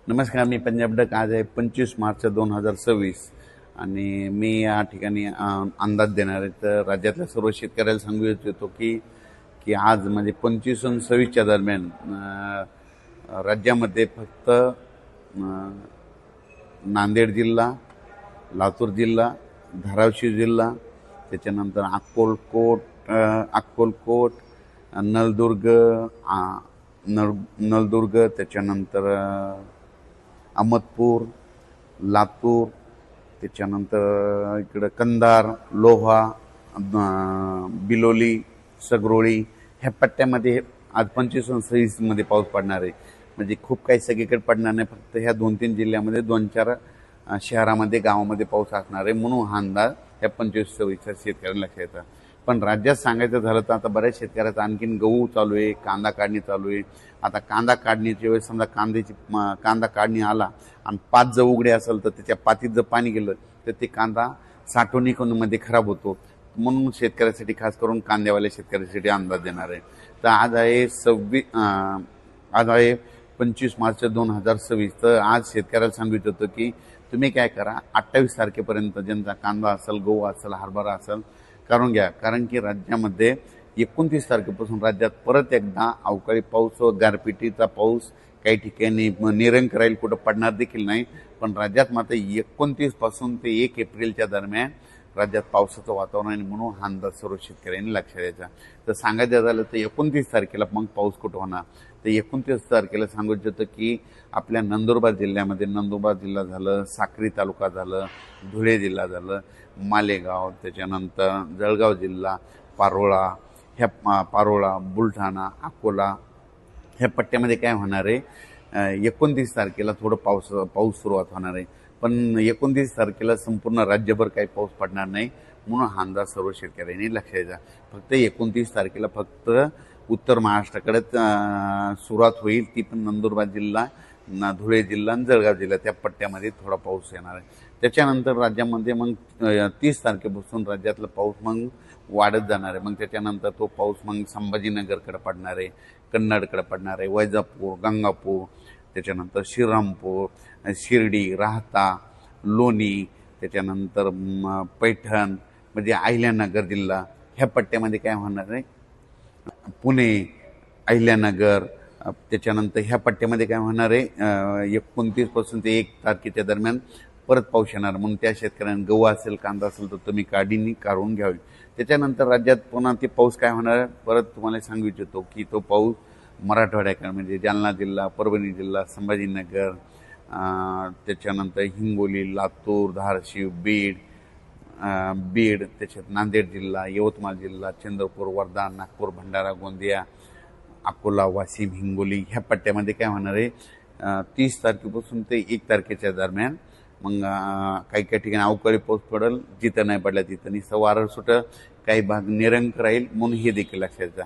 नमस्कार, मी पंजाब डक. आज आहे 25 मार्च 2026 आणि मी या ठिकाणी अंदाज देणार आहे. तर राज्यातल्या सर्व शेतकऱ्याला सांगू इच्छितो की की आज म्हणजे 25 आणि 26च्या दरम्यान राज्यामध्ये फक्त नांदेड जिल्हा, लातूर जिल्हा, धाराशिव जिल्हा, त्याच्यानंतर अक्कलकोट, नलदुर्ग, नलदुर्ग, त्याच्यानंतर अहमदपूर, लातूर, त्याच्यानंतर इकडं कंधार, लोहा, बिलोली, सगरोळी ह्या पट्ट्यामध्ये आज 25 आणि 26 पाऊस पडणार आहे. म्हणजे खूप काही सगळीकडे पडणार नाही, फक्त ह्या 2-3 जिल्ह्यामध्ये 2-4 शहरामध्ये गावामध्ये पाऊस असणार आहे. म्हणून हा अंदाज ह्या 25-26च्या शेतकऱ्यांना लक्षात येतं. पण राज्यात सांगायचं झालं तर आता बऱ्याच शेतकऱ्याचा आणखीन गहू चालू आहे, कांदा काढणी चालू आहे. आता कांदा काढणीच्या वेळेस समजा कांदा काढणी आला आणि पात जर उघडे असेल तर त्याच्या पातीत जर पाणी गेलं तर ते कांदा साठवणुकीमध्ये खराब होतो. म्हणून शेतकऱ्यासाठी, खास करून कांद्यावाल्या शेतकऱ्यासाठी अंदाज देणार आहे. तर आज आहे 25 मार्च 2026. तर आज शेतकऱ्याला सांगितलं होतं की तुम्ही काय करा, 28 तारखेपर्यंत ज्यांचा कांदा असेल, गहू असेल, हरभरा असेल करून घ्या. कारण की राज्यामध्ये 29 तारखेपासून राज्यात परत एकदा अवकाळी पाऊस व गारपिटीचा पाऊस काही ठिकाणी निरंक राहील, कुठं पडणार देखील नाही. पण राज्यात मात्र 29 पासून ते 1 एप्रिलच्या दरम्यान राज्यात पावसाचं वातावरण आहे. म्हणून हा अंदाज सर्व शेतकऱ्यांनी लक्षात द्यायचा. तर सांगायचं झालं तर 29 तारखेला मग पाऊस कुठं होणार, तर 29 तारखेला सांगू इच्छितो की आपल्या नंदुरबार जिल्ह्यामध्ये, नंदुरबार जिल्हा झालं, साक्री तालुका झालं, धुळे जिल्हा झालं, मालेगाव, त्याच्यानंतर जळगाव जिल्हा, पारोळा, बुलढाणा, अकोला ह्या पट्ट्यामध्ये काय होणार आहे, 29 तारखेला थोडं पाऊस सुरुवात होणार आहे. पण 29 तारखेला संपूर्ण राज्यभर काही पाऊस पडणार नाही. म्हणून हा अंदाज सर्व शेतकऱ्यांनी लक्षात द्यायचा. फक्त 29 तारखेला फक्त उत्तर महाराष्ट्राकडे सुरुवात होईल, ती पण नंदुरबार जिल्हा, धुळे जिल्हा आणि जळगाव जिल्हा त्या पट्ट्यामध्ये थोडा पाऊस येणार आहे. त्याच्यानंतर राज्यामध्ये मग 30 तारखेपासून राज्यातला पाऊस मग वाढत जाणार आहे. मग त्याच्यानंतर तो पाऊस मग संभाजीनगरकडे पडणार आहे, कन्नडकडे पडणार आहे, वैजापूर, गंगापूर, त्याच्यानंतर श्रीरामपूर, शिर्डी, राहता, लोणी, त्याच्यानंतर पैठण म्हणजे अहिल्यानगर जिल्हा ह्या पट्ट्यामध्ये काय होणार आहे, पुणे, अहिल्यानगर, त्याच्यानंतर ह्या पट्ट्यामध्ये काय होणार आहे, 29 पासून ते 1 तारखेच्या दरम्यान परत पाऊस येणार. म्हणून त्या शेतकऱ्यांना गहू असेल, कांदा असेल तर तुम्ही काढणी काढून घ्यावी. त्याच्यानंतर राज्यात पुन्हा ते पाऊस काय होणार आहे, परत तुम्हाला सांगू इच्छितो की तो पाऊस मराठवाड्याकडे म्हणजे जालना जिल्हा, परभणी जिल्हा, संभाजीनगर, त्याच्यानंतर हिंगोली, लातूर, धाराशिव, बीड, त्याच्यात नांदेड जिल्हा, यवतमाळ जिल्हा, चंद्रपूर, वर्धा, नागपूर, भंडारा, गोंदिया, अकोला, वाशिम, हिंगोली ह्या पट्ट्यामध्ये काय होणार आहे, 30 तारखेपासून ते 1 तारखेच्या दरम्यान मग काही ठिकाणी अवकाळी पाऊस पडेल, जिथं नाही पडला तिथं निसं वारं सुटं, काही भाग निरंक राहील. म्हणून हे देखील लक्षात घ्या.